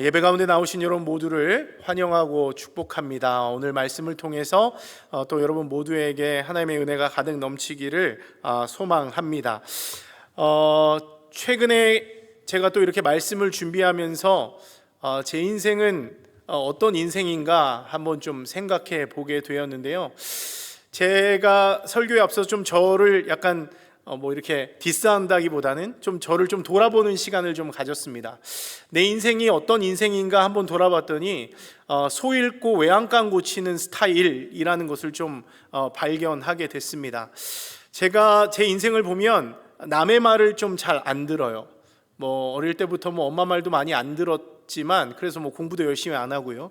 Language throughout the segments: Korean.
예배 가운데 나오신 여러분 모두를 환영하고 축복합니다. 오늘 말씀을 통해서 또 여러분 모두에게 하나님의 은혜가 가득 넘치기를 소망합니다. 최근에 제가 또 이렇게 말씀을 준비하면서 제 인생은 어떤 인생인가 한번 좀 생각해 보게 되었는데요. 제가 설교에 앞서 좀 저를 약간 이렇게 디스한다기보다는 좀 저를 좀 돌아보는 시간을 좀 가졌습니다. 내 인생이 어떤 인생인가 한번 돌아봤더니 소 잃고 외양간 고치는 스타일이라는 것을 좀 발견하게 됐습니다. 제가 제 인생을 보면 남의 말을 좀 잘 안 들어요. 어릴 때부터 엄마 말도 많이 안 들었지만 그래서 공부도 열심히 안 하고요.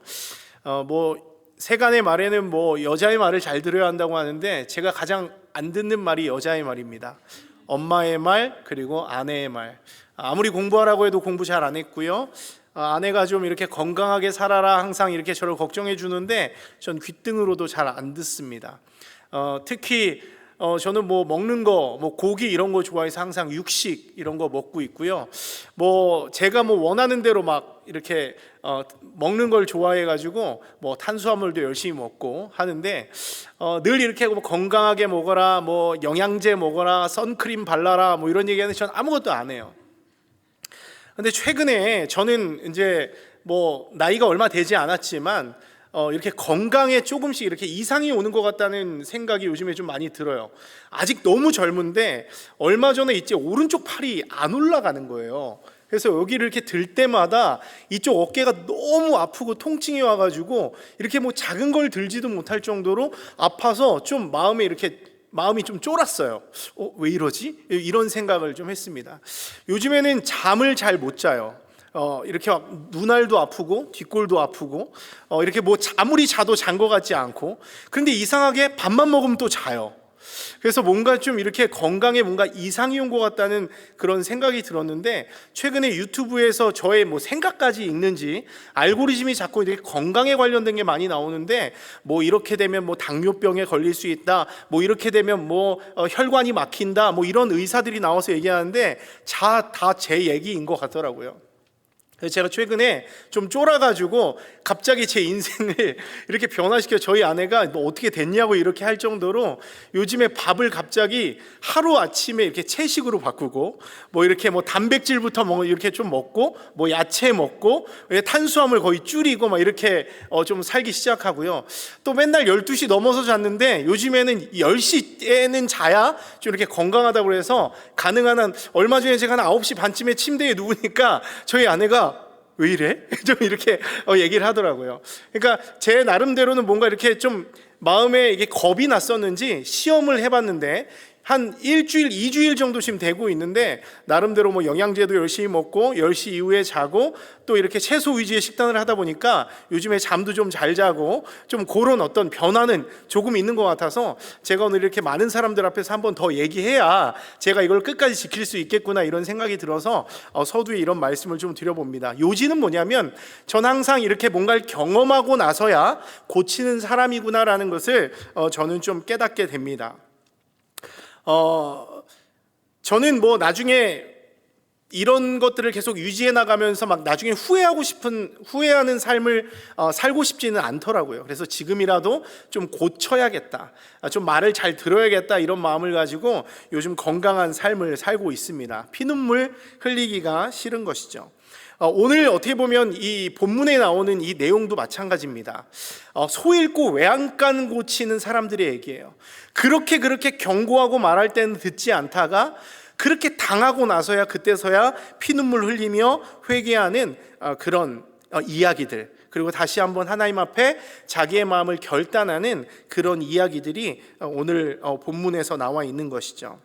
세간의 말에는 여자의 말을 잘 들어야 한다고 하는데 제가 가장 안 듣는 말이 여자의 말입니다. 엄마의 말 그리고 아내의 말. 아무리 공부하라고 해도 공부 잘 안 했고요. 아내가 좀 이렇게 건강하게 살아라 항상 이렇게 저를 걱정해 주는데 전 귓등으로도 잘 안 듣습니다. 특히 저는 먹는 거 고기 이런 거 좋아해서 항상 육식 이런 거 먹고 있고요. 제가 원하는 대로 막 이렇게 먹는 걸 좋아해 가지고 탄수화물도 열심히 먹고 하는데 늘 이렇게 건강하게 먹어라, 영양제 먹어라, 선크림 발라라 이런 얘기하는데 전 아무것도 안 해요. 근데 최근에 저는 이제 나이가 얼마 되지 않았지만 이렇게 건강에 조금씩 이렇게 이상이 오는 것 같다는 생각이 요즘에 좀 많이 들어요. 아직 너무 젊은데 얼마 전에 이제 오른쪽 팔이 안 올라가는 거예요. 그래서 여기를 이렇게 들 때마다 이쪽 어깨가 너무 아프고 통증이 와가지고 이렇게 작은 걸 들지도 못할 정도로 아파서 좀 마음이 좀 쫄았어요. 왜 이러지? 이런 생각을 좀 했습니다. 요즘에는 잠을 잘 못 자요. 이렇게 눈알도 아프고 뒷골도 아프고 이렇게 아무리 자도 잔 것 같지 않고, 그런데 이상하게 밥만 먹으면 또 자요. 그래서 뭔가 좀 이렇게 건강에 뭔가 이상이 온 것 같다는 그런 생각이 들었는데, 최근에 유튜브에서 저의 생각까지 읽는지 알고리즘이 자꾸 이렇게 건강에 관련된 게 많이 나오는데 이렇게 되면 당뇨병에 걸릴 수 있다, 이렇게 되면 혈관이 막힌다, 이런 의사들이 나와서 얘기하는데 다 제 얘기인 것 같더라고요. 제가 최근에 좀 쫄아가지고 갑자기 제 인생을 이렇게 변화시켜 저희 아내가 어떻게 됐냐고 이렇게 할 정도로 요즘에 밥을 갑자기 하루 아침에 이렇게 채식으로 바꾸고 이렇게 단백질부터 이렇게 좀 먹고 야채 먹고 탄수화물 거의 줄이고 이렇게 좀 살기 시작하고요. 또 맨날 12시 넘어서 잤는데 요즘에는 10시에는 자야 좀 이렇게 건강하다고 그래서 가능한 한 얼마 전에 제가 한 9시 반쯤에 침대에 누우니까 저희 아내가 왜 이래? 좀 이렇게 얘기를 하더라고요. 그러니까 제 나름대로는 뭔가 이렇게 좀 마음에 이게 겁이 났었는지 시험을 해봤는데 한 일주일, 2주일 정도쯤 되고 있는데 나름대로 영양제도 열심히 먹고 10시 이후에 자고 또 이렇게 채소 위주의 식단을 하다 보니까 요즘에 잠도 좀 잘 자고 좀 그런 어떤 변화는 조금 있는 것 같아서 제가 오늘 이렇게 많은 사람들 앞에서 한번 더 얘기해야 제가 이걸 끝까지 지킬 수 있겠구나 이런 생각이 들어서 서두에 이런 말씀을 좀 드려봅니다. 요지는 뭐냐면 전 항상 이렇게 뭔가를 경험하고 나서야 고치는 사람이구나라는 것을 저는 좀 깨닫게 됩니다. 저는 나중에 이런 것들을 계속 유지해 나가면서 나중에 후회하는 삶을 살고 싶지는 않더라고요. 그래서 지금이라도 좀 고쳐야겠다, 좀 말을 잘 들어야겠다 이런 마음을 가지고 요즘 건강한 삶을 살고 있습니다. 피눈물 흘리기가 싫은 것이죠. 오늘 어떻게 보면 이 본문에 나오는 이 내용도 마찬가지입니다. 소 잃고 외양간 고치는 사람들의 얘기예요. 그렇게 경고하고 말할 때는 듣지 않다가 그렇게 당하고 나서야 그때서야 피눈물 흘리며 회개하는 그런 이야기들, 그리고 다시 한번 하나님 앞에 자기의 마음을 결단하는 그런 이야기들이 오늘 본문에서 나와 있는 것이죠.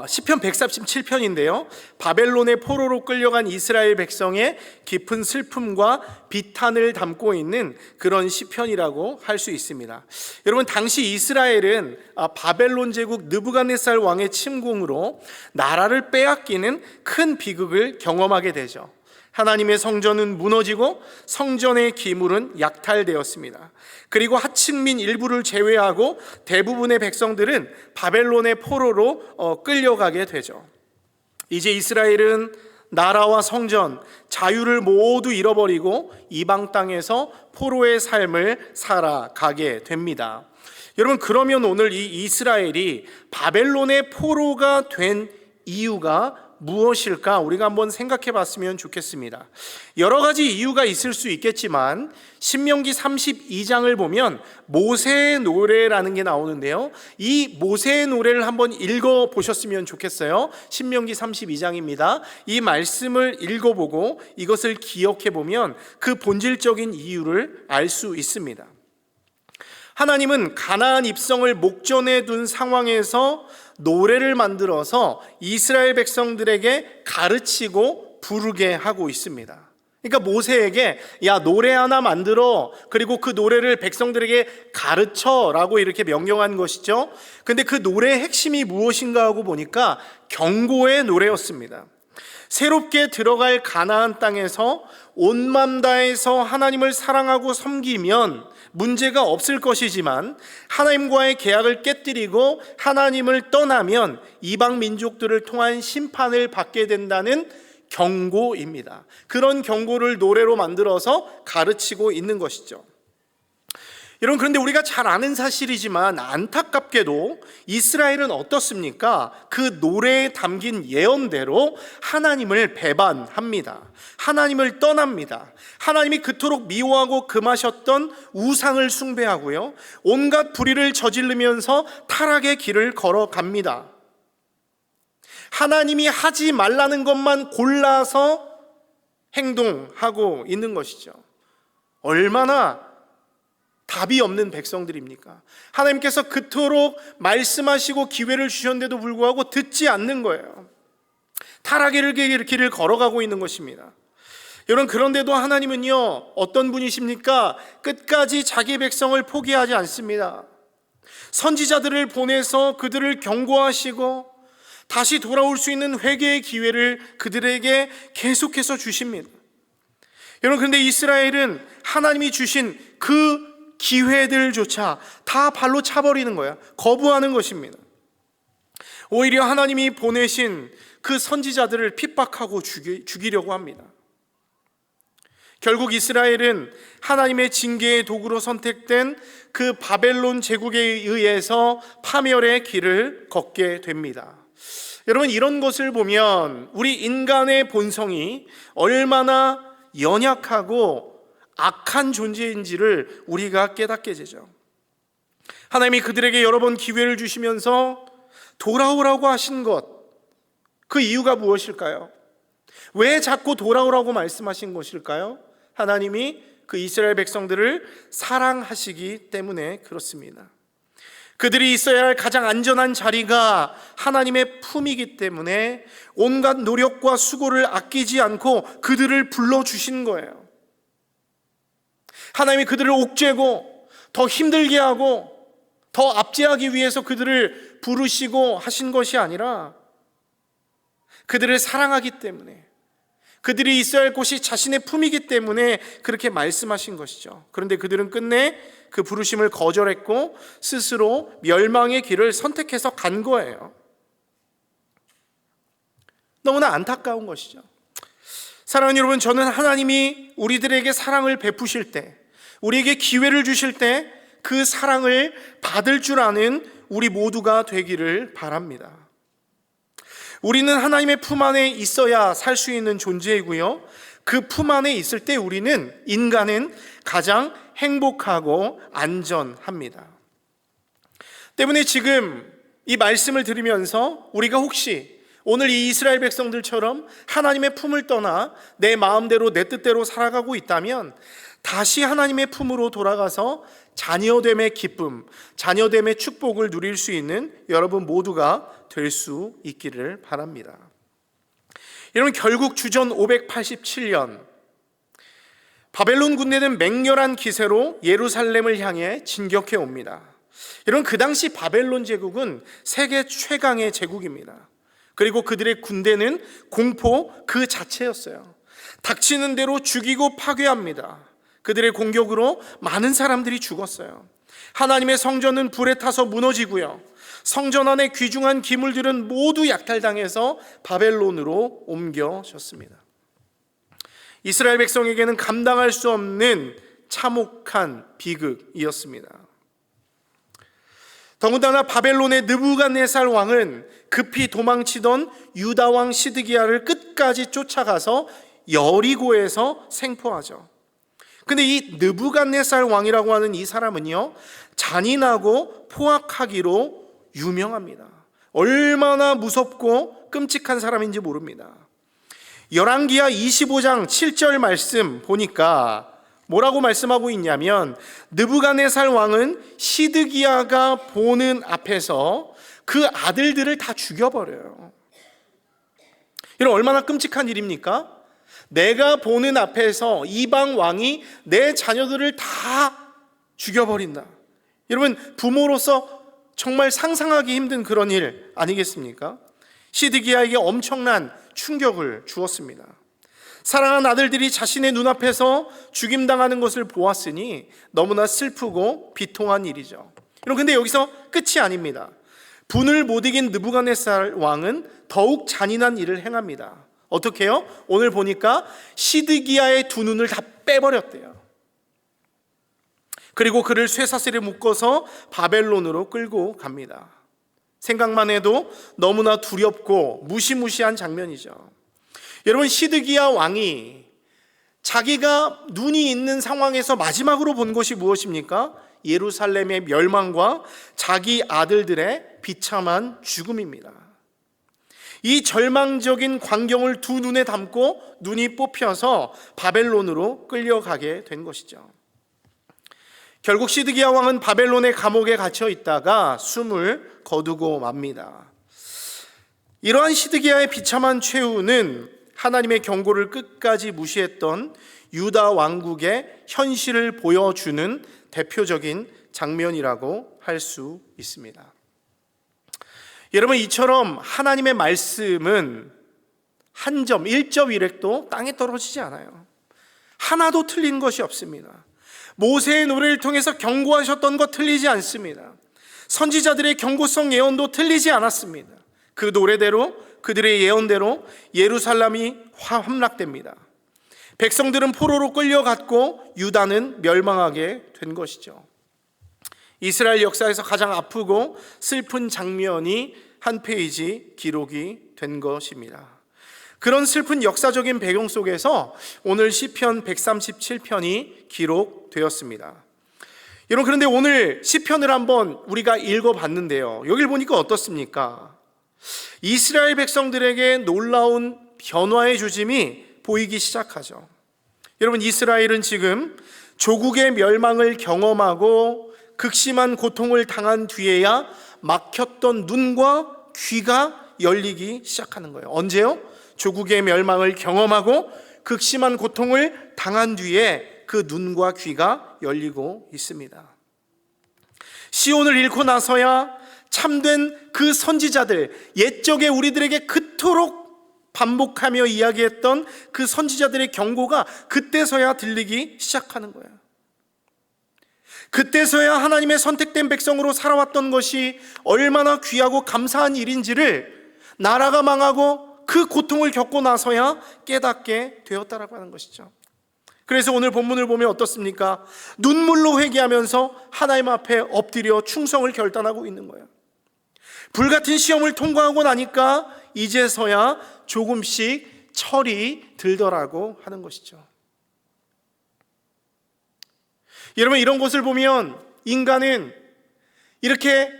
시편 137편인데요 바벨론의 포로로 끌려간 이스라엘 백성의 깊은 슬픔과 비탄을 담고 있는 그런 시편이라고 할 수 있습니다. 여러분, 당시 이스라엘은 바벨론 제국 느부갓네살 왕의 침공으로 나라를 빼앗기는 큰 비극을 경험하게 되죠. 하나님의 성전은 무너지고 성전의 기물은 약탈되었습니다. 그리고 하층민 일부를 제외하고 대부분의 백성들은 바벨론의 포로로 끌려가게 되죠. 이제 이스라엘은 나라와 성전, 자유를 모두 잃어버리고 이방 땅에서 포로의 삶을 살아가게 됩니다. 여러분, 그러면 오늘 이 이스라엘이 바벨론의 포로가 된 이유가 무엇일까? 우리가 한번 생각해 봤으면 좋겠습니다. 여러 가지 이유가 있을 수 있겠지만 신명기 32장을 보면 모세의 노래라는 게 나오는데요, 이 모세의 노래를 한번 읽어 보셨으면 좋겠어요. 신명기 32장입니다. 이 말씀을 읽어보고 이것을 기억해 보면 그 본질적인 이유를 알 수 있습니다. 하나님은 가나안 입성을 목전에 둔 상황에서 노래를 만들어서 이스라엘 백성들에게 가르치고 부르게 하고 있습니다. 그러니까 모세에게 야, 노래 하나 만들어, 그리고 그 노래를 백성들에게 가르쳐라고 이렇게 명령한 것이죠. 근데 그 노래의 핵심이 무엇인가 하고 보니까 경고의 노래였습니다. 새롭게 들어갈 가나안 땅에서 온 맘 다해서 하나님을 사랑하고 섬기면 문제가 없을 것이지만 하나님과의 계약을 깨뜨리고 하나님을 떠나면 이방 민족들을 통한 심판을 받게 된다는 경고입니다. 그런 경고를 노래로 만들어서 가르치고 있는 것이죠. 여러분, 그런데 우리가 잘 아는 사실이지만 안타깝게도 이스라엘은 어떻습니까? 그 노래에 담긴 예언대로 하나님을 배반합니다. 하나님을 떠납니다. 하나님이 그토록 미워하고 금하셨던 우상을 숭배하고요, 온갖 불의를 저지르면서 타락의 길을 걸어갑니다. 하나님이 하지 말라는 것만 골라서 행동하고 있는 것이죠. 얼마나 답이 없는 백성들입니까? 하나님께서 그토록 말씀하시고 기회를 주셨는데도 불구하고 듣지 않는 거예요. 타락의 길을 걸어가고 있는 것입니다. 여러분, 그런데도 하나님은요, 어떤 분이십니까? 끝까지 자기 백성을 포기하지 않습니다. 선지자들을 보내서 그들을 경고하시고 다시 돌아올 수 있는 회개의 기회를 그들에게 계속해서 주십니다. 여러분, 그런데 이스라엘은 하나님이 주신 그 기회들조차 다 발로 차버리는 거야. 거부하는 것입니다. 오히려 하나님이 보내신 그 선지자들을 핍박하고 죽이려고 합니다. 결국 이스라엘은 하나님의 징계의 도구로 선택된 그 바벨론 제국에 의해서 파멸의 길을 걷게 됩니다. 여러분, 이런 것을 보면 우리 인간의 본성이 얼마나 연약하고 악한 존재인지를 우리가 깨닫게 되죠. 하나님이 그들에게 여러 번 기회를 주시면서 돌아오라고 하신 것, 그 이유가 무엇일까요? 왜 자꾸 돌아오라고 말씀하신 것일까요? 하나님이 그 이스라엘 백성들을 사랑하시기 때문에 그렇습니다. 그들이 있어야 할 가장 안전한 자리가 하나님의 품이기 때문에 온갖 노력과 수고를 아끼지 않고 그들을 불러주신 거예요. 하나님이 그들을 옥죄고 더 힘들게 하고 더 압제하기 위해서 그들을 부르시고 하신 것이 아니라 그들을 사랑하기 때문에, 그들이 있어야 할 곳이 자신의 품이기 때문에 그렇게 말씀하신 것이죠. 그런데 그들은 끝내 그 부르심을 거절했고 스스로 멸망의 길을 선택해서 간 거예요. 너무나 안타까운 것이죠. 사랑하는 여러분, 저는 하나님이 우리들에게 사랑을 베푸실 때, 우리에게 기회를 주실 때 그 사랑을 받을 줄 아는 우리 모두가 되기를 바랍니다. 우리는 하나님의 품 안에 있어야 살 수 있는 존재이고요, 그 품 안에 있을 때 인간은 가장 행복하고 안전합니다. 때문에 지금 이 말씀을 들으면서 우리가 혹시 오늘 이 이스라엘 백성들처럼 하나님의 품을 떠나 내 마음대로 내 뜻대로 살아가고 있다면 다시 하나님의 품으로 돌아가서 자녀됨의 기쁨, 자녀됨의 축복을 누릴 수 있는 여러분 모두가 될 수 있기를 바랍니다. 여러분, 결국 주전 587년 바벨론 군대는 맹렬한 기세로 예루살렘을 향해 진격해 옵니다. 여러분, 그 당시 바벨론 제국은 세계 최강의 제국입니다. 그리고 그들의 군대는 공포 그 자체였어요. 닥치는 대로 죽이고 파괴합니다. 그들의 공격으로 많은 사람들이 죽었어요. 하나님의 성전은 불에 타서 무너지고요, 성전 안에 귀중한 기물들은 모두 약탈당해서 바벨론으로 옮겨졌습니다. 이스라엘 백성에게는 감당할 수 없는 참혹한 비극이었습니다. 더군다나 바벨론의 느부갓네살 왕은 급히 도망치던 유다 왕 시드기야를 끝까지 쫓아가서 여리고에서 생포하죠. 근데 이 느부갓네살 왕이라고 하는 이 사람은요, 잔인하고 포악하기로 유명합니다. 얼마나 무섭고 끔찍한 사람인지 모릅니다. 열왕기하 25장 7절 말씀 보니까 뭐라고 말씀하고 있냐면, 느부갓네살 왕은 시드기야가 보는 앞에서 그 아들들을 다 죽여버려요. 이런 얼마나 끔찍한 일입니까? 내가 보는 앞에서 이방 왕이 내 자녀들을 다 죽여버린다. 여러분, 부모로서 정말 상상하기 힘든 그런 일 아니겠습니까? 시드기야에게 엄청난 충격을 주었습니다. 사랑하는 아들들이 자신의 눈앞에서 죽임당하는 것을 보았으니 너무나 슬프고 비통한 일이죠. 여러분, 근데 여기서 끝이 아닙니다. 분을 못 이긴 느부갓네살 왕은 더욱 잔인한 일을 행합니다. 어떻게 해요? 오늘 보니까 시드기야의 두 눈을 다 빼버렸대요. 그리고 그를 쇠사슬에 묶어서 바벨론으로 끌고 갑니다. 생각만 해도 너무나 두렵고 무시무시한 장면이죠. 여러분, 시드기야 왕이 자기가 눈이 있는 상황에서 마지막으로 본 것이 무엇입니까? 예루살렘의 멸망과 자기 아들들의 비참한 죽음입니다. 이 절망적인 광경을 두 눈에 담고 눈이 뽑혀서 바벨론으로 끌려가게 된 것이죠. 결국 시드기야 왕은 바벨론의 감옥에 갇혀 있다가 숨을 거두고 맙니다. 이러한 시드기야의 비참한 최후는 하나님의 경고를 끝까지 무시했던 유다 왕국의 현실을 보여주는 대표적인 장면이라고 할 수 있습니다. 여러분, 이처럼 하나님의 말씀은 한 점, 1.1획도 땅에 떨어지지 않아요. 하나도 틀린 것이 없습니다. 모세의 노래를 통해서 경고하셨던 것 틀리지 않습니다. 선지자들의 경고성 예언도 틀리지 않았습니다. 그 노래대로, 그들의 예언대로 예루살렘이 함락됩니다. 백성들은 포로로 끌려갔고 유다는 멸망하게 된 것이죠. 이스라엘 역사에서 가장 아프고 슬픈 장면이 한 페이지 기록이 된 것입니다. 그런 슬픈 역사적인 배경 속에서 오늘 시편 137편이 기록되었습니다. 여러분, 그런데 오늘 시편을 한번 우리가 읽어봤는데요, 여기를 보니까 어떻습니까? 이스라엘 백성들에게 놀라운 변화의 조짐이 보이기 시작하죠. 여러분, 이스라엘은 지금 조국의 멸망을 경험하고 극심한 고통을 당한 뒤에야 막혔던 눈과 귀가 열리기 시작하는 거예요. 언제요? 조국의 멸망을 경험하고 극심한 고통을 당한 뒤에 그 눈과 귀가 열리고 있습니다. 시온을 잃고 나서야 참된 그 선지자들, 옛적에 우리들에게 그토록 반복하며 이야기했던 그 선지자들의 경고가 그때서야 들리기 시작하는 거예요. 그때서야 하나님의 선택된 백성으로 살아왔던 것이 얼마나 귀하고 감사한 일인지를 나라가 망하고 그 고통을 겪고 나서야 깨닫게 되었다라고 하는 것이죠. 그래서 오늘 본문을 보면 어떻습니까? 눈물로 회개하면서 하나님 앞에 엎드려 충성을 결단하고 있는 거예요. 불같은 시험을 통과하고 나니까 이제서야 조금씩 철이 들더라고 하는 것이죠. 여러분, 이런 것을 보면 인간은 이렇게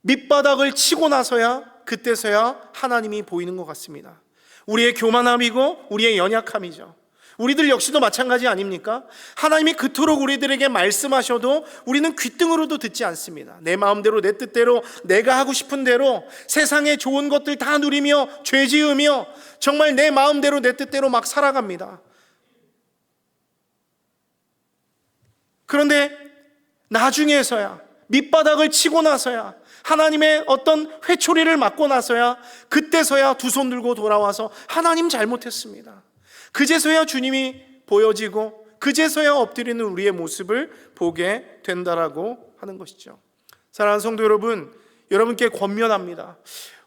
밑바닥을 치고 나서야, 그때서야 하나님이 보이는 것 같습니다. 우리의 교만함이고 우리의 연약함이죠. 우리들 역시도 마찬가지 아닙니까? 하나님이 그토록 우리들에게 말씀하셔도 우리는 귓등으로도 듣지 않습니다. 내 마음대로, 내 뜻대로, 내가 하고 싶은 대로 세상의 좋은 것들 다 누리며 죄 지으며 정말 내 마음대로, 내 뜻대로 막 살아갑니다. 그런데 나중에서야, 밑바닥을 치고 나서야, 하나님의 어떤 회초리를 맞고 나서야, 그때서야 두 손 들고 돌아와서 하나님 잘못했습니다, 그제서야 주님이 보여지고 그제서야 엎드리는 우리의 모습을 보게 된다라고 하는 것이죠. 사랑하는 성도 여러분, 여러분께 권면합니다.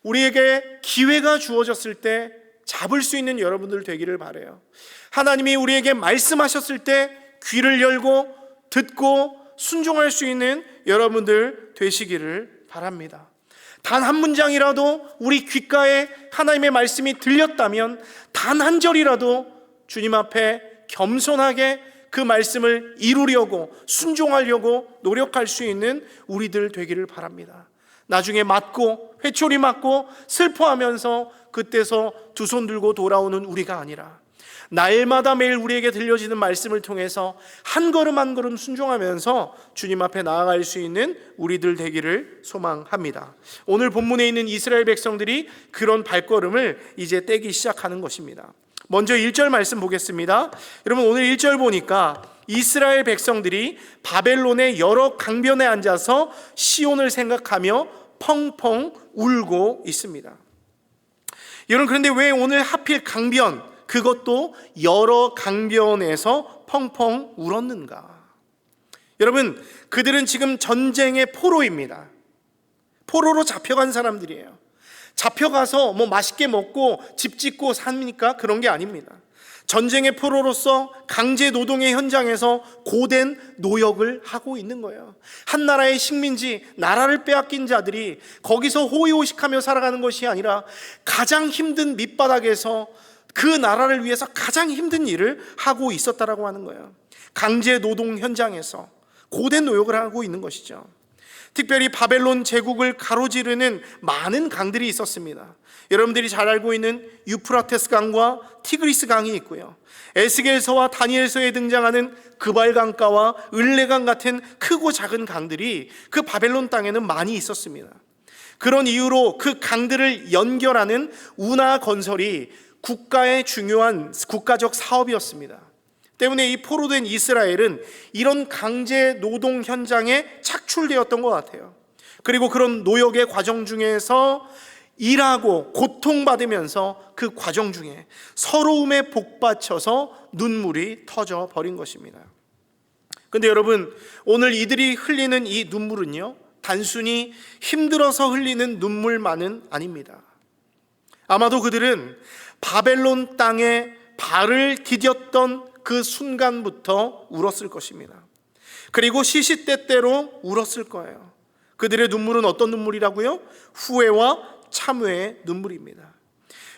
우리에게 기회가 주어졌을 때 잡을 수 있는 여러분들 되기를 바라요. 하나님이 우리에게 말씀하셨을 때 귀를 열고 듣고 순종할 수 있는 여러분들 되시기를 바랍니다. 단 한 문장이라도 우리 귓가에 하나님의 말씀이 들렸다면 단 한 절이라도 주님 앞에 겸손하게 그 말씀을 이루려고 순종하려고 노력할 수 있는 우리들 되기를 바랍니다. 나중에 맞고 회초리 맞고 슬퍼하면서 그때서 두 손 들고 돌아오는 우리가 아니라 날마다 매일 우리에게 들려지는 말씀을 통해서 한 걸음 한 걸음 순종하면서 주님 앞에 나아갈 수 있는 우리들 되기를 소망합니다. 오늘 본문에 있는 이스라엘 백성들이 그런 발걸음을 이제 떼기 시작하는 것입니다. 먼저 1절 말씀 보겠습니다. 여러분, 오늘 1절 보니까 이스라엘 백성들이 바벨론의 여러 강변에 앉아서 시온을 생각하며 펑펑 울고 있습니다. 여러분, 그런데 왜 오늘 하필 강변, 그것도 여러 강변에서 펑펑 울었는가? 여러분, 그들은 지금 전쟁의 포로입니다. 포로로 잡혀간 사람들이에요. 잡혀가서 뭐 맛있게 먹고 집 짓고 삽니까? 그런 게 아닙니다. 전쟁의 포로로서 강제 노동의 현장에서 고된 노역을 하고 있는 거예요. 한 나라의 식민지, 나라를 빼앗긴 자들이 거기서 호의호식하며 살아가는 것이 아니라 가장 힘든 밑바닥에서 그 나라를 위해서 가장 힘든 일을 하고 있었다라고 하는 거예요. 강제 노동 현장에서 고된 노역을 하고 있는 것이죠. 특별히 바벨론 제국을 가로지르는 많은 강들이 있었습니다. 여러분들이 잘 알고 있는 유프라테스 강과 티그리스 강이 있고요, 에스겔서와 다니엘서에 등장하는 그발 강가와 을레강 같은 크고 작은 강들이 그 바벨론 땅에는 많이 있었습니다. 그런 이유로 그 강들을 연결하는 운하 건설이 국가의 중요한 국가적 사업이었습니다. 때문에 이 포로된 이스라엘은 이런 강제 노동 현장에 착출되었던 것 같아요. 그리고 그런 노역의 과정 중에서 일하고 고통받으면서 그 과정 중에 서러움에 복받쳐서 눈물이 터져 버린 것입니다. 그런데 여러분, 오늘 이들이 흘리는 이 눈물은요, 단순히 힘들어서 흘리는 눈물만은 아닙니다. 아마도 그들은 바벨론 땅에 발을 디뎠던 그 순간부터 울었을 것입니다. 그리고 시시때때로 울었을 거예요. 그들의 눈물은 어떤 눈물이라고요? 후회와 참회의 눈물입니다.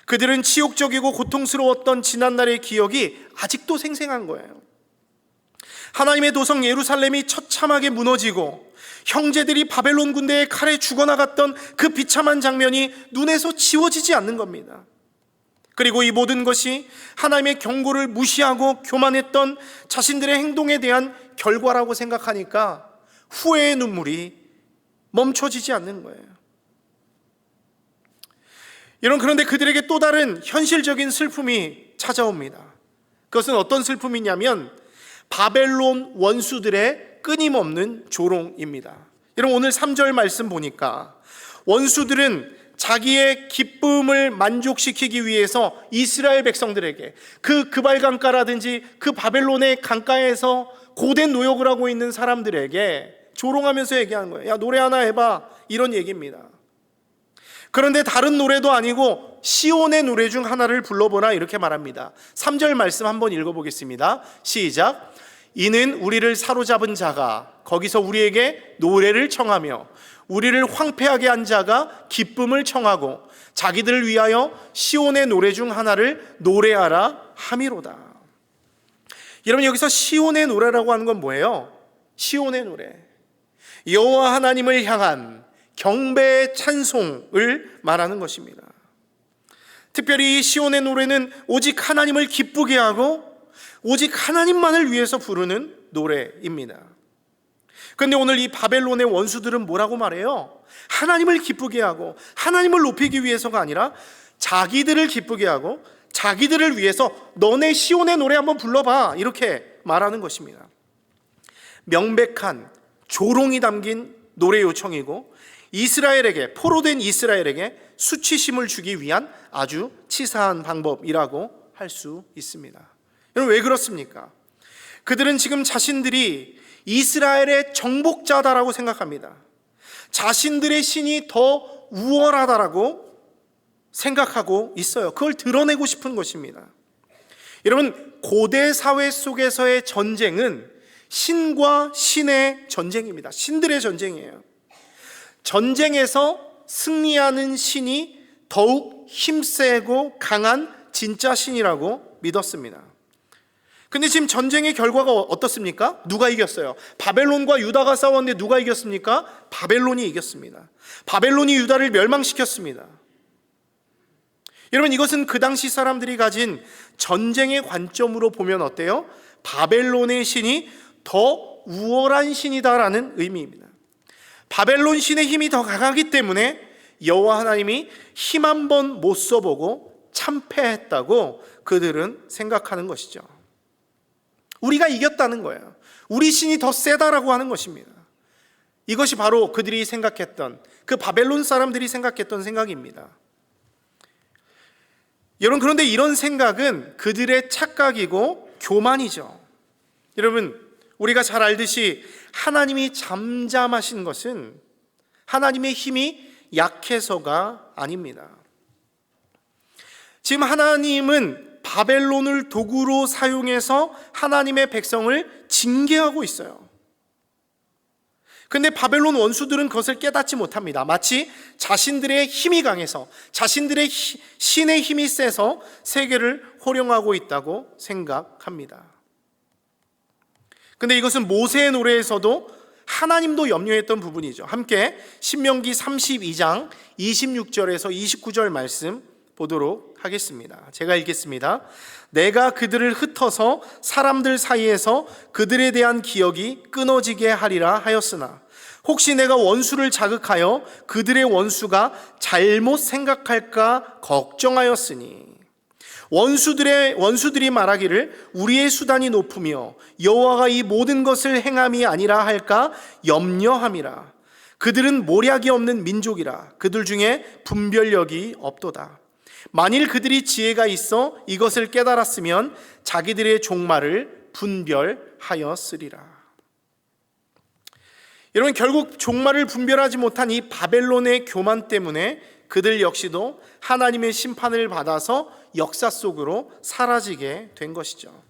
그들은 치욕적이고 고통스러웠던 지난날의 기억이 아직도 생생한 거예요. 하나님의 도성 예루살렘이 처참하게 무너지고 형제들이 바벨론 군대의 칼에 죽어나갔던 그 비참한 장면이 눈에서 지워지지 않는 겁니다. 그리고 이 모든 것이 하나님의 경고를 무시하고 교만했던 자신들의 행동에 대한 결과라고 생각하니까 후회의 눈물이 멈춰지지 않는 거예요. 여러분, 그런데 그들에게 또 다른 현실적인 슬픔이 찾아옵니다. 그것은 어떤 슬픔이냐면 바벨론 원수들의 끊임없는 조롱입니다. 여러분, 오늘 3절 말씀 보니까 원수들은 자기의 기쁨을 만족시키기 위해서 이스라엘 백성들에게 그 그발 강가라든지 그 바벨론의 강가에서 고된 노역을 하고 있는 사람들에게 조롱하면서 얘기하는 거예요. 야, 노래 하나 해봐, 이런 얘기입니다. 그런데 다른 노래도 아니고 시온의 노래 중 하나를 불러보라, 이렇게 말합니다. 3절 말씀 한번 읽어보겠습니다. 시작. 이는 우리를 사로잡은 자가 거기서 우리에게 노래를 청하며 우리를 황폐하게 한 자가 기쁨을 청하고 자기들을 위하여 시온의 노래 중 하나를 노래하라 함이로다. 여러분, 여기서 시온의 노래라고 하는 건 뭐예요? 시온의 노래, 여호와 하나님을 향한 경배의 찬송을 말하는 것입니다. 특별히 이 시온의 노래는 오직 하나님을 기쁘게 하고 오직 하나님만을 위해서 부르는 노래입니다. 그런데 오늘 이 바벨론의 원수들은 뭐라고 말해요? 하나님을 기쁘게 하고 하나님을 높이기 위해서가 아니라 자기들을 기쁘게 하고 자기들을 위해서 너네 시온의 노래 한번 불러봐, 이렇게 말하는 것입니다. 명백한 조롱이 담긴 노래 요청이고 이스라엘에게, 포로된 이스라엘에게 수치심을 주기 위한 아주 치사한 방법이라고 할 수 있습니다. 여러분, 왜 그렇습니까? 그들은 지금 자신들이 이스라엘의 정복자다라고 생각합니다. 자신들의 신이 더 우월하다라고 생각하고 있어요. 그걸 드러내고 싶은 것입니다. 여러분, 고대 사회 속에서의 전쟁은 신과 신의 전쟁입니다. 신들의 전쟁이에요. 전쟁에서 승리하는 신이 더욱 힘세고 강한 진짜 신이라고 믿었습니다. 근데 지금 전쟁의 결과가 어떻습니까? 누가 이겼어요? 바벨론과 유다가 싸웠는데 누가 이겼습니까? 바벨론이 이겼습니다. 바벨론이 유다를 멸망시켰습니다. 여러분, 이것은 그 당시 사람들이 가진 전쟁의 관점으로 보면 어때요? 바벨론의 신이 더 우월한 신이다라는 의미입니다. 바벨론 신의 힘이 더 강하기 때문에 여호와 하나님이 힘 한 번 못 써보고 참패했다고 그들은 생각하는 것이죠. 우리가 이겼다는 거예요. 우리 신이 더 세다라고 하는 것입니다. 이것이 바로 그들이 생각했던, 그 바벨론 사람들이 생각했던 생각입니다. 여러분, 그런데 이런 생각은 그들의 착각이고 교만이죠. 여러분, 우리가 잘 알듯이 하나님이 잠잠하신 것은 하나님의 힘이 약해서가 아닙니다. 지금 하나님은 바벨론을 도구로 사용해서 하나님의 백성을 징계하고 있어요. 근데 바벨론 원수들은 그것을 깨닫지 못합니다. 마치 자신들의 힘이 강해서, 자신들의 신의 힘이 세서 세계를 호령하고 있다고 생각합니다. 근데 이것은 모세의 노래에서도 하나님도 염려했던 부분이죠. 함께 신명기 32장 26절에서 29절 말씀 보도록 하겠습니다. 제가 읽겠습니다. 내가 그들을 흩어서 사람들 사이에서 그들에 대한 기억이 끊어지게 하리라 하였으나 혹시 내가 원수를 자극하여 그들의 원수가 잘못 생각할까 걱정하였으니 원수들이 말하기를 우리의 수단이 높으며 여호와가 이 모든 것을 행함이 아니라 할까 염려함이라. 그들은 모략이 없는 민족이라. 그들 중에 분별력이 없도다. 만일 그들이 지혜가 있어 이것을 깨달았으면 자기들의 종말을 분별하였으리라. 여러분, 결국 종말을 분별하지 못한 이 바벨론의 교만 때문에 그들 역시도 하나님의 심판을 받아서 역사 속으로 사라지게 된 것이죠.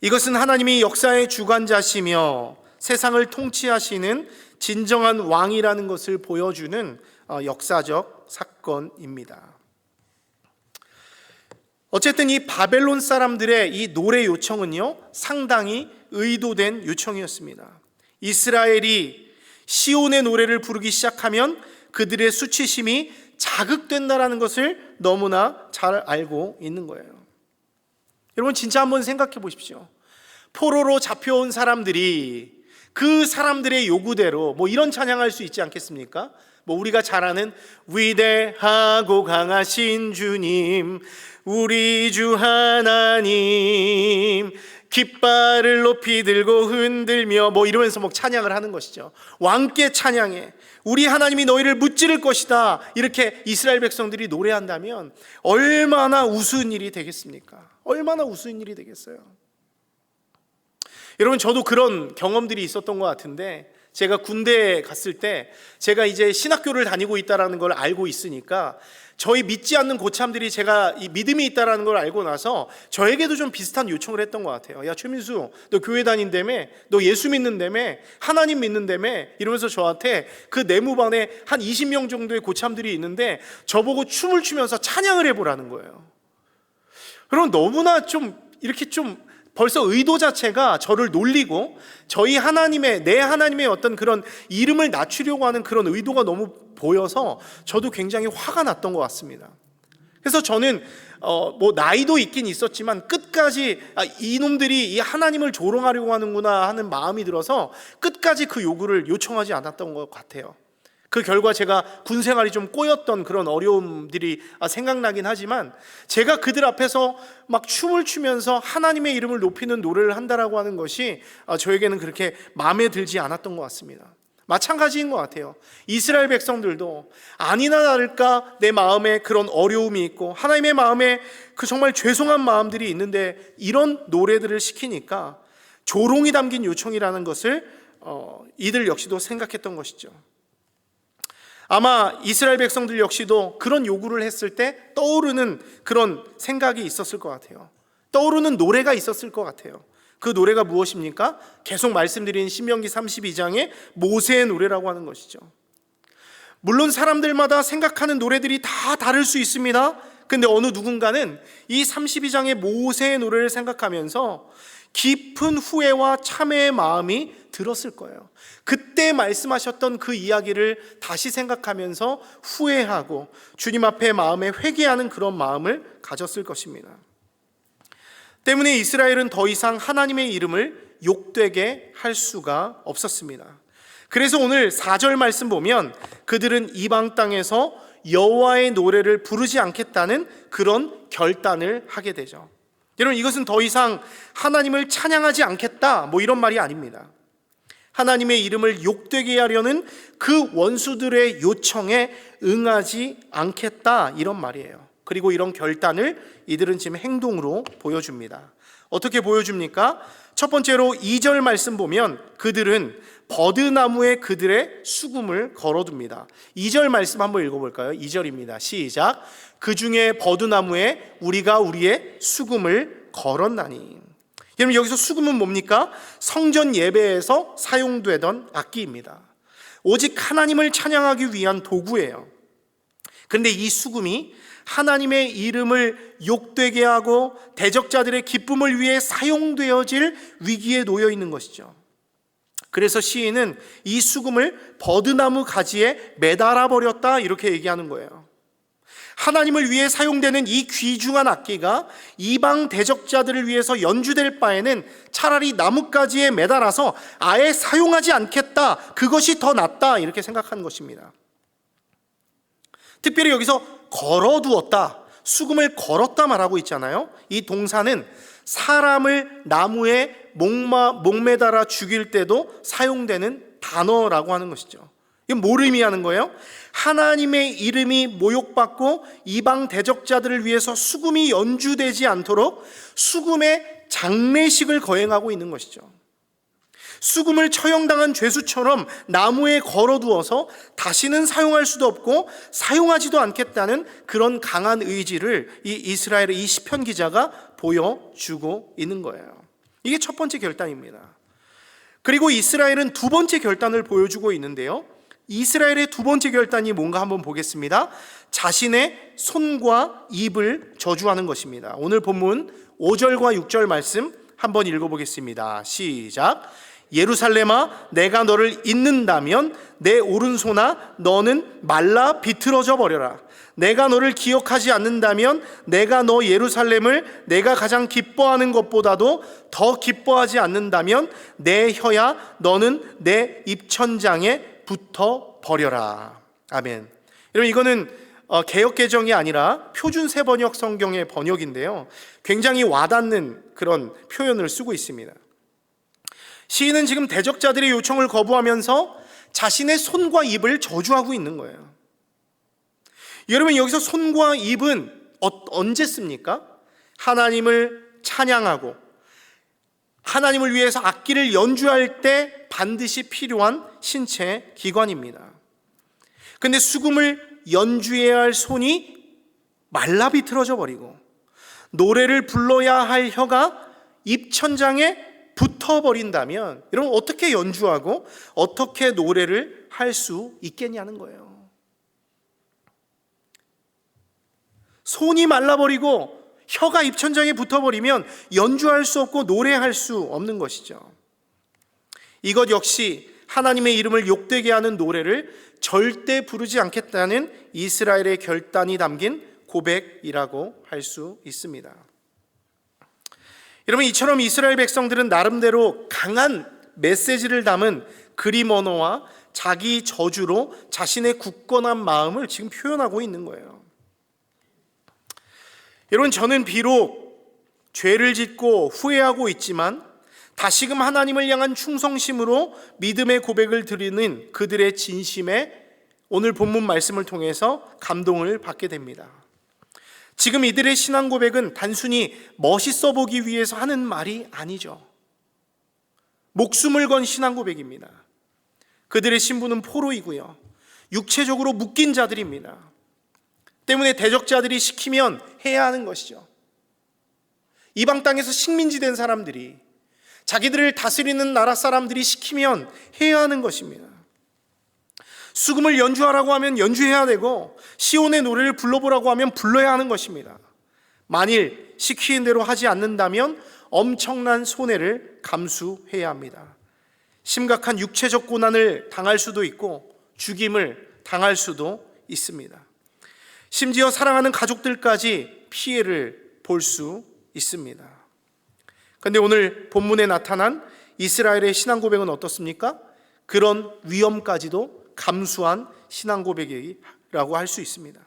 이것은 하나님이 역사의 주관자시며 세상을 통치하시는 진정한 왕이라는 것을 보여주는 역사적 사건입니다. 어쨌든 이 바벨론 사람들의 이 노래 요청은요, 상당히 의도된 요청이었습니다. 이스라엘이 시온의 노래를 부르기 시작하면 그들의 수치심이 자극된다는 것을 너무나 잘 알고 있는 거예요. 여러분, 진짜 한번 생각해 보십시오. 포로로 잡혀온 사람들이 그 사람들의 요구대로 이런 찬양할 수 있지 않겠습니까? 우리가 잘 아는 위대하고 강하신 주님, 우리 주 하나님, 깃발을 높이 들고 흔들며 이러면서 찬양을 하는 것이죠. 왕께 찬양해, 우리 하나님이 너희를 무찌를 것이다, 이렇게 이스라엘 백성들이 노래한다면 얼마나 우스운 일이 되겠습니까? 얼마나 우스운 일이 되겠어요. 여러분, 저도 그런 경험들이 있었던 것 같은데, 제가 군대에 갔을 때 제가 이제 신학교를 다니고 있다는 걸 알고 있으니까 저희 믿지 않는 고참들이 제가 이 믿음이 있다는 걸 알고 나서 저에게도 좀 비슷한 요청을 했던 것 같아요. 야, 최민수, 너 교회 다닌다며, 너 예수 믿는다며, 하나님 믿는다며, 이러면서 저한테 그 내무반에 한 20명 정도의 고참들이 있는데 저보고 춤을 추면서 찬양을 해보라는 거예요. 그럼 너무나 이렇게 벌써 의도 자체가 저를 놀리고 저희 하나님의, 내 하나님의 어떤 그런 이름을 낮추려고 하는 그런 의도가 너무 보여서 저도 굉장히 화가 났던 것 같습니다. 그래서 저는 나이도 있긴 있었지만 끝까지 이놈들이 이 하나님을 조롱하려고 하는구나 하는 마음이 들어서 끝까지 그 요구를 요청하지 않았던 것 같아요. 그 결과 제가 군 생활이 좀 꼬였던 그런 어려움들이 생각나긴 하지만 제가 그들 앞에서 막 춤을 추면서 하나님의 이름을 높이는 노래를 한다라고 하는 것이 저에게는 그렇게 마음에 들지 않았던 것 같습니다. 마찬가지인 것 같아요. 이스라엘 백성들도 아니나 다를까 내 마음에 그런 어려움이 있고 하나님의 마음에 그 정말 죄송한 마음들이 있는데 이런 노래들을 시키니까 조롱이 담긴 요청이라는 것을 이들 역시도 생각했던 것이죠. 아마 이스라엘 백성들 역시도 그런 요구를 했을 때 떠오르는 그런 생각이 있었을 것 같아요. 떠오르는 노래가 있었을 것 같아요. 그 노래가 무엇입니까? 계속 말씀드린 신명기 32장의 모세의 노래라고 하는 것이죠. 물론 사람들마다 생각하는 노래들이 다 다를 수 있습니다. 근데 어느 누군가는 이 32장의 모세의 노래를 생각하면서 깊은 후회와 참회의 마음이 들었을 거예요. 그때 말씀하셨던 그 이야기를 다시 생각하면서 후회하고 주님 앞에 마음에 회개하는 그런 마음을 가졌을 것입니다. 때문에 이스라엘은 더 이상 하나님의 이름을 욕되게 할 수가 없었습니다. 그래서 오늘 4절 말씀 보면 그들은 이방 땅에서 여호와의 노래를 부르지 않겠다는 그런 결단을 하게 되죠. 여러분, 이것은 더 이상 하나님을 찬양하지 않겠다 이런 말이 아닙니다. 하나님의 이름을 욕되게 하려는 그 원수들의 요청에 응하지 않겠다 이런 말이에요. 그리고 이런 결단을 이들은 지금 행동으로 보여줍니다. 어떻게 보여줍니까? 첫 번째로 2절 말씀 보면 그들은 버드나무에 그들의 수금을 걸어둡니다. 2절 말씀 한번 읽어볼까요? 2절입니다. 시작. 그 중에 버드나무에 우리가 우리의 수금을 걸었나니. 여러분, 여기서 수금은 뭡니까? 성전 예배에서 사용되던 악기입니다. 오직 하나님을 찬양하기 위한 도구예요. 그런데 이 수금이 하나님의 이름을 욕되게 하고 대적자들의 기쁨을 위해 사용되어질 위기에 놓여 있는 것이죠. 그래서 시인은 이 수금을 버드나무 가지에 매달아 버렸다 이렇게 얘기하는 거예요. 하나님을 위해 사용되는 이 귀중한 악기가 이방 대적자들을 위해서 연주될 바에는 차라리 나뭇가지에 매달아서 아예 사용하지 않겠다, 그것이 더 낫다 이렇게 생각한 것입니다. 특별히 여기서 걸어두었다, 수금을 걸었다 말하고 있잖아요. 이 동사는 사람을 나무에 목매달아 죽일 때도 사용되는 단어라고 하는 것이죠. 이건 뭘 의미하는 거예요? 하나님의 이름이 모욕받고 이방 대적자들을 위해서 수금이 연주되지 않도록 수금의 장례식을 거행하고 있는 것이죠. 수금을 처형당한 죄수처럼 나무에 걸어두어서 다시는 사용할 수도 없고 사용하지도 않겠다는 그런 강한 의지를 이 이스라엘의 이 시편 기자가 보여주고 있는 거예요. 이게 첫 번째 결단입니다. 그리고 이스라엘은 두 번째 결단을 보여주고 있는데요. 이스라엘의 두 번째 결단이 뭔가 한번 보겠습니다. 자신의 손과 입을 저주하는 것입니다. 오늘 본문 5절과 6절 말씀 한번 읽어보겠습니다. 시작. 예루살렘아, 내가 너를 잇는다면 내 오른손아 너는 말라 비틀어져 버려라. 내가 너를 기억하지 않는다면 내가 너 예루살렘을 내가 가장 기뻐하는 것보다도 더 기뻐하지 않는다면 내 혀야 너는 내 입천장에 붙어 버려라. 아멘. 여러분, 이거는 개역개정이 아니라 표준 세번역 성경의 번역인데요, 굉장히 와닿는 그런 표현을 쓰고 있습니다. 시인은 지금 대적자들의 요청을 거부하면서 자신의 손과 입을 저주하고 있는 거예요. 여러분, 여기서 손과 입은 언제 씁니까? 하나님을 찬양하고 하나님을 위해서 악기를 연주할 때 반드시 필요한 신체 기관입니다. 근데 수금을 연주해야 할 손이 말라 비틀어져 버리고 노래를 불러야 할 혀가 입천장에 붙어버린다면 여러분, 어떻게 연주하고 어떻게 노래를 할 수 있겠냐는 거예요. 손이 말라버리고 혀가 입천장에 붙어버리면 연주할 수 없고 노래할 수 없는 것이죠. 이것 역시 하나님의 이름을 욕되게 하는 노래를 절대 부르지 않겠다는 이스라엘의 결단이 담긴 고백이라고 할 수 있습니다. 여러분, 이처럼 이스라엘 백성들은 나름대로 강한 메시지를 담은 그림 언어와 자기 저주로 자신의 굳건한 마음을 지금 표현하고 있는 거예요. 여러분, 저는 비록 죄를 짓고 후회하고 있지만 다시금 하나님을 향한 충성심으로 믿음의 고백을 드리는 그들의 진심에 오늘 본문 말씀을 통해서 감동을 받게 됩니다. 지금 이들의 신앙 고백은 단순히 멋있어 보기 위해서 하는 말이 아니죠. 목숨을 건 신앙 고백입니다. 그들의 신분은 포로이고요, 육체적으로 묶인 자들입니다. 때문에 대적자들이 시키면 해야 하는 것이죠. 이방 땅에서 식민지 된 사람들이, 자기들을 다스리는 나라 사람들이 시키면 해야 하는 것입니다. 수금을 연주하라고 하면 연주해야 되고, 시온의 노래를 불러보라고 하면 불러야 하는 것입니다. 만일 시키는 대로 하지 않는다면 엄청난 손해를 감수해야 합니다. 심각한 육체적 고난을 당할 수도 있고 죽임을 당할 수도 있습니다. 심지어 사랑하는 가족들까지 피해를 볼 수 있습니다. 그런데 오늘 본문에 나타난 이스라엘의 신앙 고백은 어떻습니까? 그런 위험까지도 감수한 신앙 고백이라고 할 수 있습니다.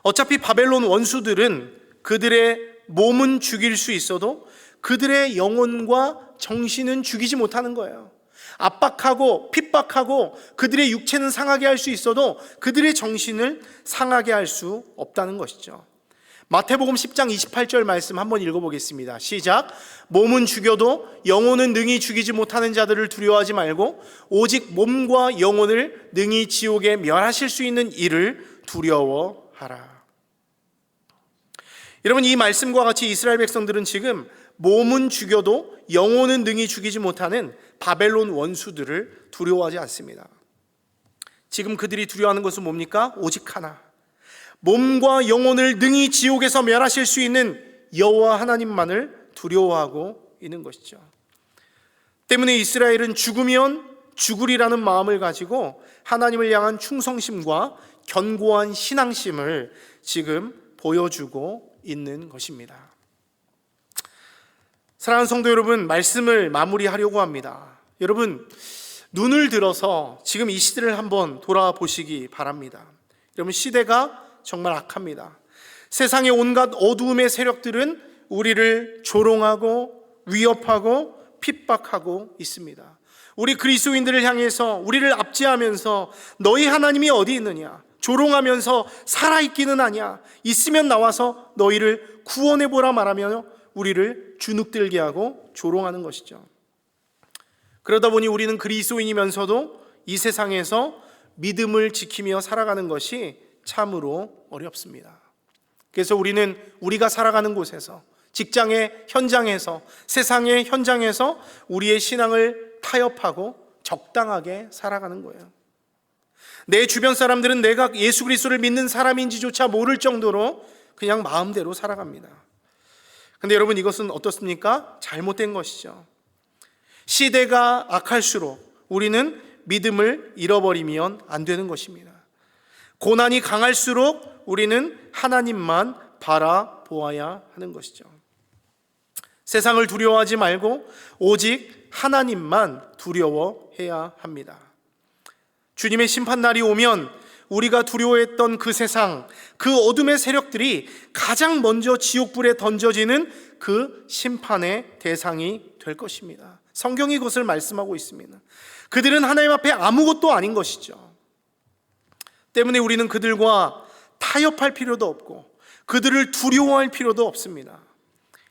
어차피 바벨론 원수들은 그들의 몸은 죽일 수 있어도 그들의 영혼과 정신은 죽이지 못하는 거예요. 압박하고 핍박하고 그들의 육체는 상하게 할 수 있어도 그들의 정신을 상하게 할 수 없다는 것이죠. 마태복음 10장 28절 말씀 한번 읽어보겠습니다. 시작. 몸은 죽여도 영혼은 능히 죽이지 못하는 자들을 두려워하지 말고 오직 몸과 영혼을 능히 지옥에 멸하실 수 있는 이를 두려워하라. 여러분, 이 말씀과 같이 이스라엘 백성들은 지금 몸은 죽여도 영혼은 능히 죽이지 못하는 바벨론 원수들을 두려워하지 않습니다. 지금 그들이 두려워하는 것은 뭡니까? 오직 하나, 몸과 영혼을 능히 지옥에서 멸하실 수 있는 여호와 하나님만을 두려워하고 있는 것이죠. 때문에 이스라엘은 죽으면 죽으리라는 마음을 가지고 하나님을 향한 충성심과 견고한 신앙심을 지금 보여주고 있는 것입니다. 사랑하는 성도 여러분, 말씀을 마무리하려고 합니다. 여러분, 눈을 들어서 지금 이 시대를 한번 돌아보시기 바랍니다. 여러분, 시대가 정말 악합니다. 세상의 온갖 어두움의 세력들은 우리를 조롱하고 위협하고 핍박하고 있습니다. 우리 그리스도인들을 향해서 우리를 압제하면서 너희 하나님이 어디 있느냐, 조롱하면서 살아있기는 하냐, 있으면 나와서 너희를 구원해보라 말하며 우리를 주눅들게 하고 조롱하는 것이죠. 그러다 보니 우리는 그리스도인이면서도 이 세상에서 믿음을 지키며 살아가는 것이 참으로 어렵습니다. 그래서 우리는 우리가 살아가는 곳에서, 직장의 현장에서, 세상의 현장에서 우리의 신앙을 타협하고 적당하게 살아가는 거예요. 내 주변 사람들은 내가 예수 그리스도를 믿는 사람인지조차 모를 정도로 그냥 마음대로 살아갑니다. 근데 여러분, 이것은 어떻습니까? 잘못된 것이죠. 시대가 악할수록 우리는 믿음을 잃어버리면 안 되는 것입니다. 고난이 강할수록 우리는 하나님만 바라보아야 하는 것이죠. 세상을 두려워하지 말고 오직 하나님만 두려워해야 합니다. 주님의 심판날이 오면 우리가 두려워했던 그 세상, 그 어둠의 세력들이 가장 먼저 지옥불에 던져지는 그 심판의 대상이 될 것입니다. 성경이 그것을 말씀하고 있습니다. 그들은 하나님 앞에 아무것도 아닌 것이죠. 때문에 우리는 그들과 타협할 필요도 없고 그들을 두려워할 필요도 없습니다.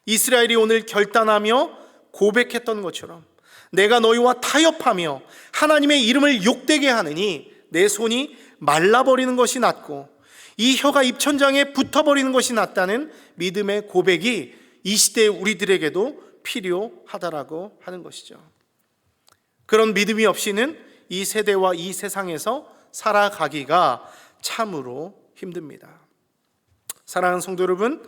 이스라엘이 오늘 결단하며 고백했던 것처럼 내가 너희와 타협하며 하나님의 이름을 욕되게 하느니 내 손이 말라버리는 것이 낫고 이 혀가 입천장에 붙어버리는 것이 낫다는 믿음의 고백이 이 시대의 우리들에게도 필요하다라고 하는 것이죠. 그런 믿음이 없이는 이 세대와 이 세상에서 살아가기가 참으로 힘듭니다. 사랑하는 성도 여러분,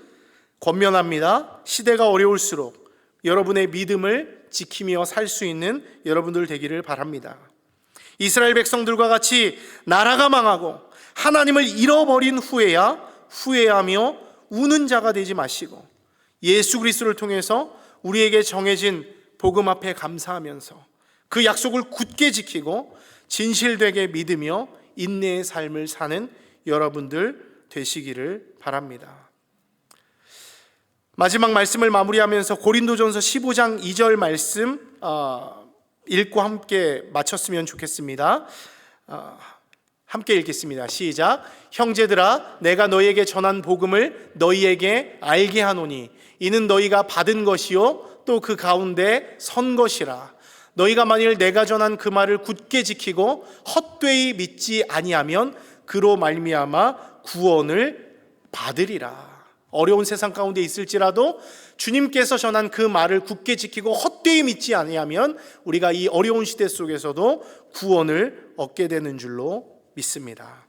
권면합니다. 시대가 어려울수록 여러분의 믿음을 지키며 살 수 있는 여러분들 되기를 바랍니다. 이스라엘 백성들과 같이 나라가 망하고 하나님을 잃어버린 후에야 후회하며 우는 자가 되지 마시고 예수 그리스도를 통해서 우리에게 정해진 복음 앞에 감사하면서 그 약속을 굳게 지키고 진실되게 믿으며 인내의 삶을 사는 여러분들 되시기를 바랍니다. 마지막 말씀을 마무리하면서 고린도전서 15장 2절 말씀 읽고 함께 마쳤으면 좋겠습니다. 함께 읽겠습니다. 시작. 형제들아, 내가 너희에게 전한 복음을 너희에게 알게 하노니 이는 너희가 받은 것이요 또 그 가운데 선 것이라. 너희가 만일 내가 전한 그 말을 굳게 지키고 헛되이 믿지 아니하면 그로 말미암아 구원을 받으리라. 어려운 세상 가운데 있을지라도 주님께서 전한 그 말을 굳게 지키고 헛되이 믿지 아니하면 우리가 이 어려운 시대 속에서도 구원을 얻게 되는 줄로 믿습니다.